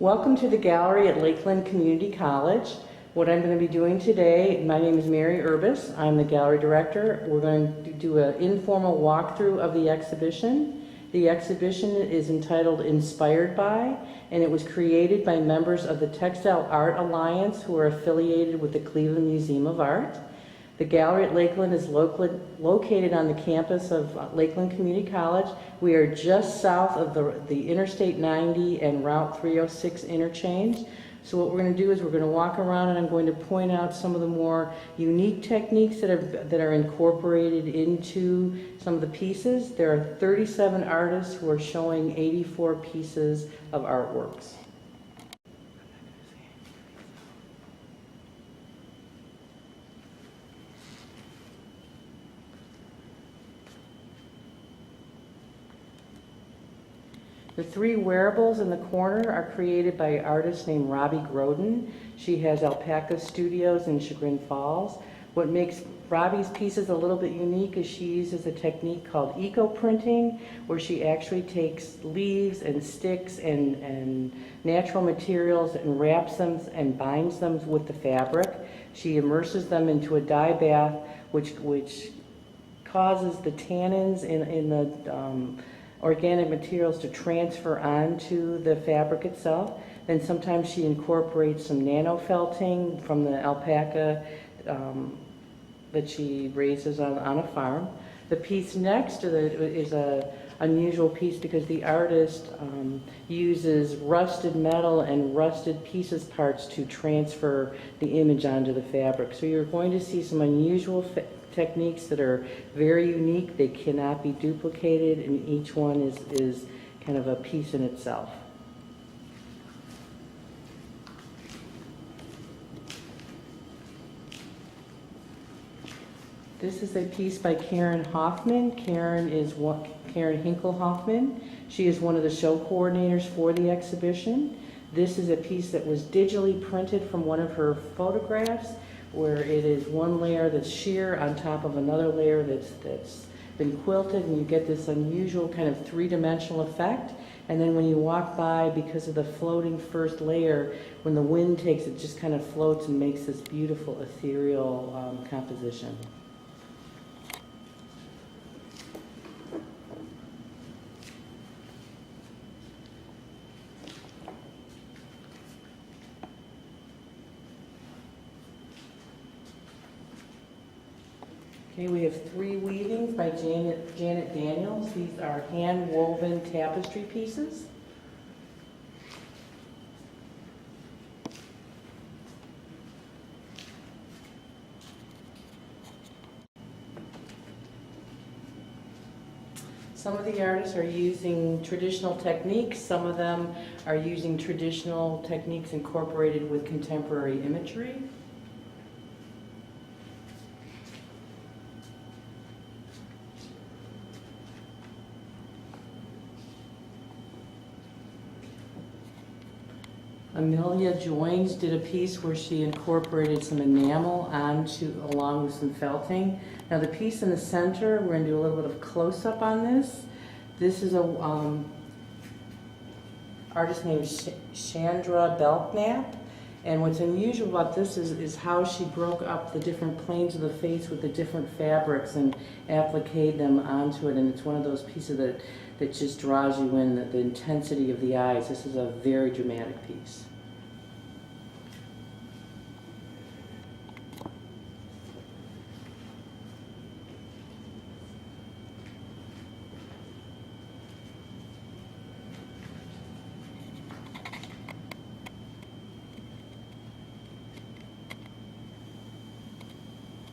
Welcome to the gallery at Lakeland Community College. What I'm going to be doing today, my name is Mary Urbas. I'm the gallery director. We're going to do an informal walkthrough of the exhibition. The exhibition is entitled Inspired By, and it was created by members of the Textile Art Alliance who are affiliated with the Cleveland Museum of Art. The gallery at Lakeland is located on the campus of Lakeland Community College. We are just south of the Interstate 90 and Route 306 interchange. So what we're going to do is we're going to walk around and I'm going to point out some of the more unique techniques that are incorporated into some of the pieces. There are 37 artists who are showing 84 pieces of artworks. The three wearables in the corner are created by an artist named Robbie Groden. She has Alpaca Studios in Chagrin Falls. What makes Robbie's pieces a little bit unique is she uses a technique called eco-printing, where she actually takes leaves and sticks and natural materials and wraps them and binds them with the fabric. She immerses them into a dye bath, which causes the tannins in the organic materials to transfer onto the fabric itself. Then sometimes she incorporates some nano felting from the alpaca that she raises on a farm. The piece next to it is an unusual piece because the artist uses rusted metal and rusted pieces parts to transfer the image onto the fabric. So you're going to see some unusual techniques that are very unique. They cannot be duplicated, and each one is kind of a piece in itself. This is a piece by Karen Hoffman. Karen Hinkle Hoffman. She is one of the show coordinators for the exhibition. This is a piece that was digitally printed from one of her photographs, where it is one layer that's sheer on top of another layer that's been quilted, and you get this unusual kind of three-dimensional effect. And then when you walk by, because of the floating first layer, when the wind takes it, just kind of floats and makes this beautiful ethereal composition. Okay, we have three weavings by Janet Daniels. These are hand-woven tapestry pieces. Some of the artists are using traditional techniques. Some of them are using traditional techniques incorporated with contemporary imagery. Amelia Joins did a piece where she incorporated some enamel along with some felting. Now the piece in the center, we're going to do a little bit of close-up on this. This is a artist named Chandra Belknap. And what's unusual about this is how she broke up the different planes of the face with the different fabrics and appliqued them onto it. And it's one of those pieces that just draws you in, the intensity of the eyes. This is a very dramatic piece.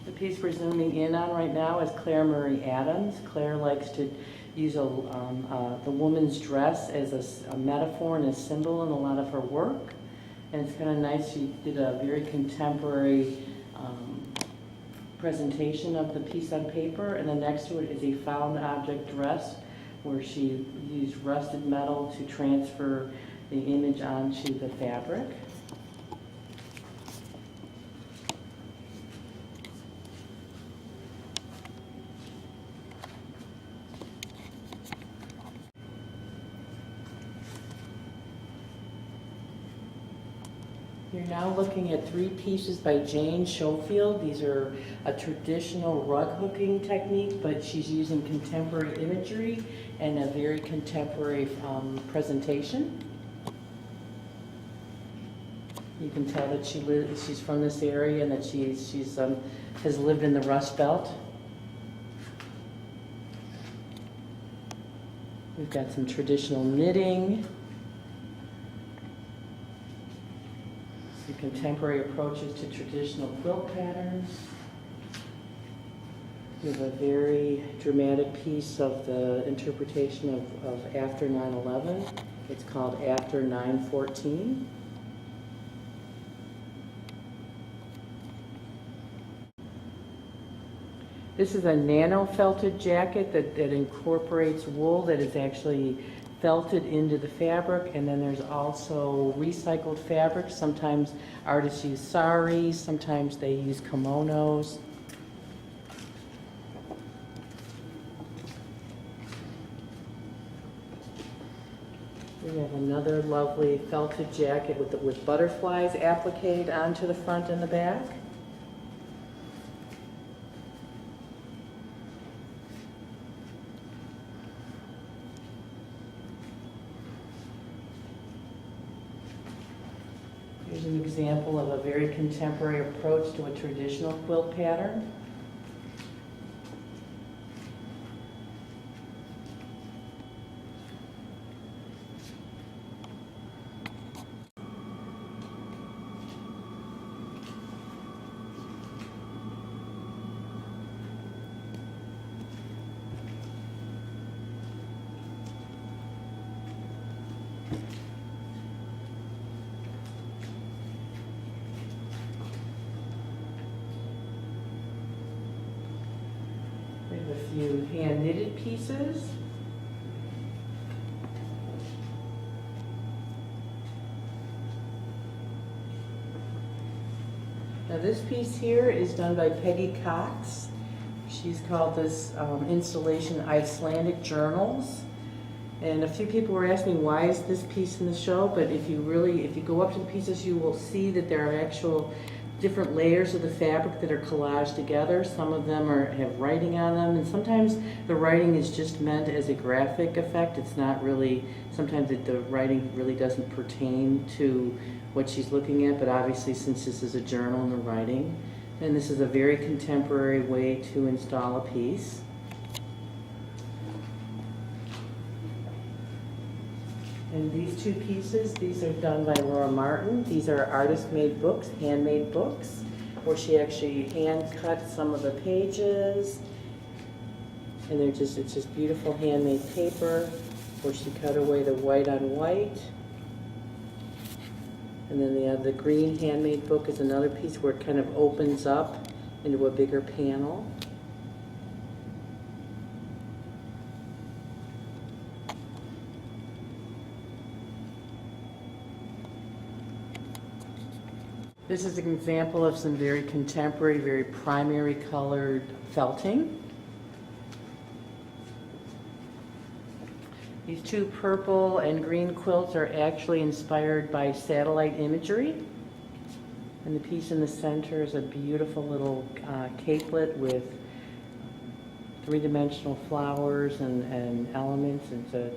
The piece we're zooming in on right now is Claire Murray Adams. Claire likes to use the woman's dress as a metaphor and a symbol in a lot of her work. And it's kind of nice. She did a very contemporary presentation of the piece on paper. And then next to it is a found object dress where she used rusted metal to transfer the image onto the fabric. You're now looking at 3 pieces by Jane Schofield. These are a traditional rug hooking technique, but she's using contemporary imagery and a very contemporary presentation. You can tell that she's from this area and that has lived in the Rust Belt. We've got some traditional knitting, some contemporary approaches to traditional quilt patterns. We have a very dramatic piece of the interpretation of After 9/11. It's called After 9/14. This is a nano felted jacket that incorporates wool that is actually felted into the fabric, and then there's also recycled fabric. Sometimes artists use saris, sometimes they use kimonos. We have another lovely felted jacket with butterflies appliqued onto the front and the back. Here's an example of a very contemporary approach to a traditional quilt pattern. We have a few hand knitted pieces. Now this piece here is done by Peggy Cox. She's called this installation Icelandic Journals. And a few people were asking why is this piece in the show, but if you go up to the pieces, you will see that there are actual different layers of the fabric that are collaged together. Some of them have writing on them, and sometimes the writing is just meant as a graphic effect. It's not really, sometimes the writing really doesn't pertain to what she's looking at, but obviously since this is a journal and the writing, and this is a very contemporary way to install a piece. And these 2 pieces, these are done by Laura Martin. These are artist-made books, handmade books, where she actually hand-cut some of the pages. And it's just beautiful handmade paper, where she cut away the white on white. And then the green handmade book is another piece where it kind of opens up into a bigger panel. This is an example of some very contemporary, very primary colored felting. These 2 purple and green quilts are actually inspired by satellite imagery. And the piece in the center is a beautiful little capelet with 3-dimensional flowers and elements. It's a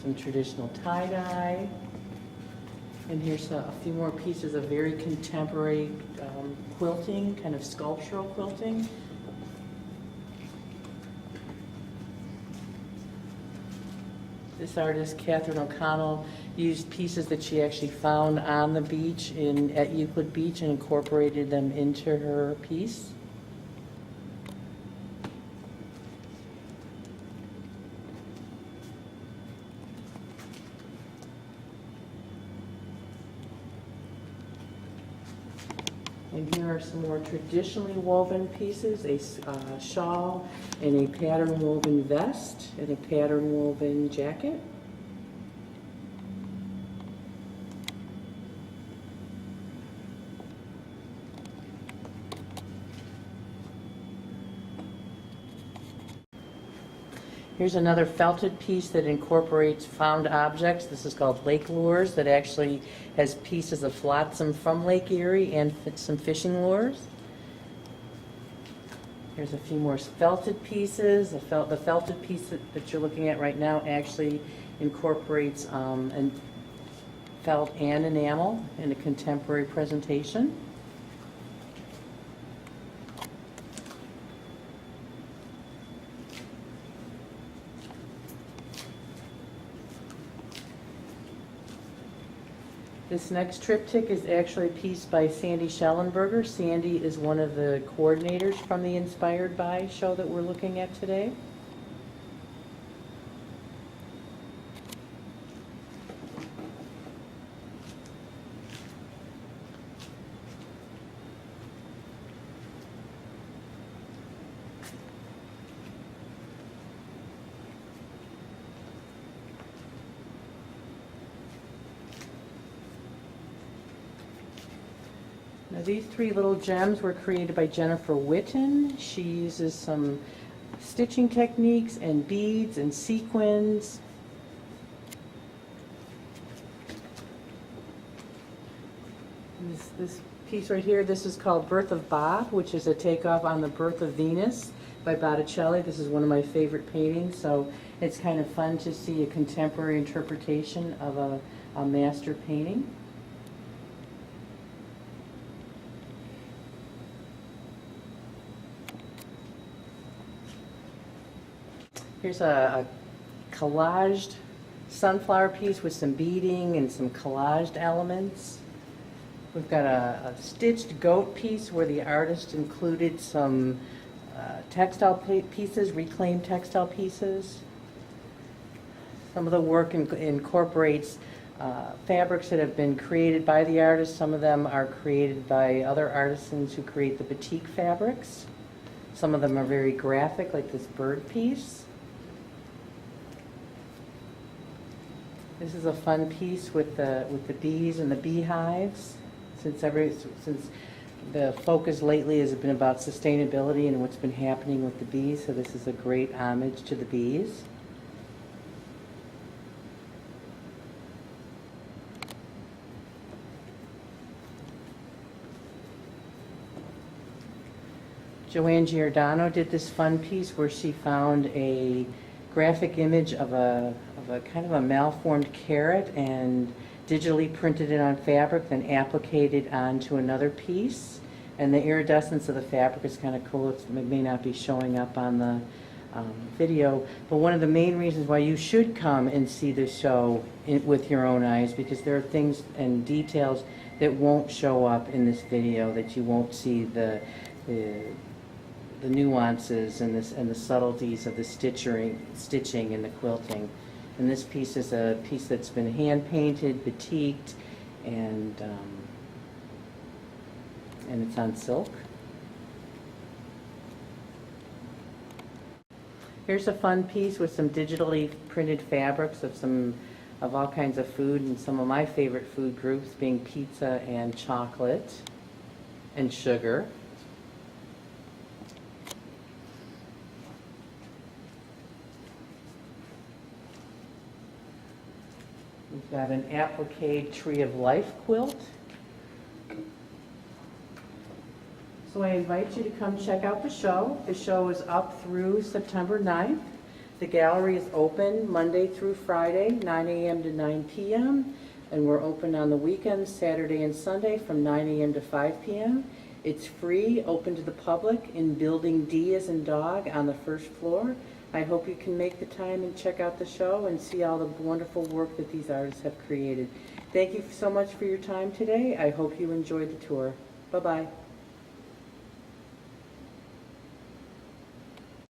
some traditional tie-dye. And here's a few more pieces of very contemporary quilting, kind of sculptural quilting. This artist, Catherine O'Connell, used pieces that she actually found on the beach at Euclid Beach and incorporated them into her piece. And here are some more traditionally woven pieces, a shawl and a pattern woven vest and a pattern woven jacket. Here's another felted piece that incorporates found objects. This is called Lake Lures, that actually has pieces of flotsam from Lake Erie and some fishing lures. Here's a few more felted pieces. The felted piece that you're looking at right now actually incorporates felt and enamel in a contemporary presentation. This next triptych is actually a piece by Sandy Schellenberger. Sandy is one of the coordinators from the Inspired By show that we're looking at today. Now these three little gems were created by Jennifer Witten. She uses some stitching techniques and beads and sequins. This piece right here, this is called Birth of Bob, which is a takeoff on the Birth of Venus by Botticelli. This is one of my favorite paintings, so it's kind of fun to see a contemporary interpretation of a master painting. Here's a collaged sunflower piece with some beading and some collaged elements. We've got a stitched goat piece where the artist included some textile pieces, reclaimed textile pieces. Some of the work incorporates fabrics that have been created by the artist. Some of them are created by other artisans who create the batik fabrics. Some of them are very graphic, like this bird piece. This is a fun piece with the bees and the beehives. Since the focus lately has been about sustainability and what's been happening with the bees, so this is a great homage to the bees. Joanne Giordano did this fun piece where she found a graphic image of a kind of a malformed carrot and digitally printed it on fabric, then appliqued it onto another piece. And the iridescence of the fabric is kind of cool. It may not be showing up on the video, but one of the main reasons why you should come and see the show with your own eyes, because there are things and details that won't show up in this video, that you won't see the nuances and the subtleties of the stitching and the quilting. And this piece is a piece that's been hand painted, batiqued, and it's on silk. Here's a fun piece with some digitally printed fabrics of all kinds of food, and some of my favorite food groups being pizza and chocolate and sugar. We've got an appliqued Tree of Life quilt. So I invite you to come check out the show. The show is up through September 9th. The gallery is open Monday through Friday, 9 a.m. to 9 p.m. And we're open on the weekends, Saturday and Sunday from 9 a.m. to 5 p.m. It's free, open to the public in Building D as in dog on the first floor. I hope you can make the time and check out the show and see all the wonderful work that these artists have created. Thank you so much for your time today. I hope you enjoyed the tour. Bye-bye.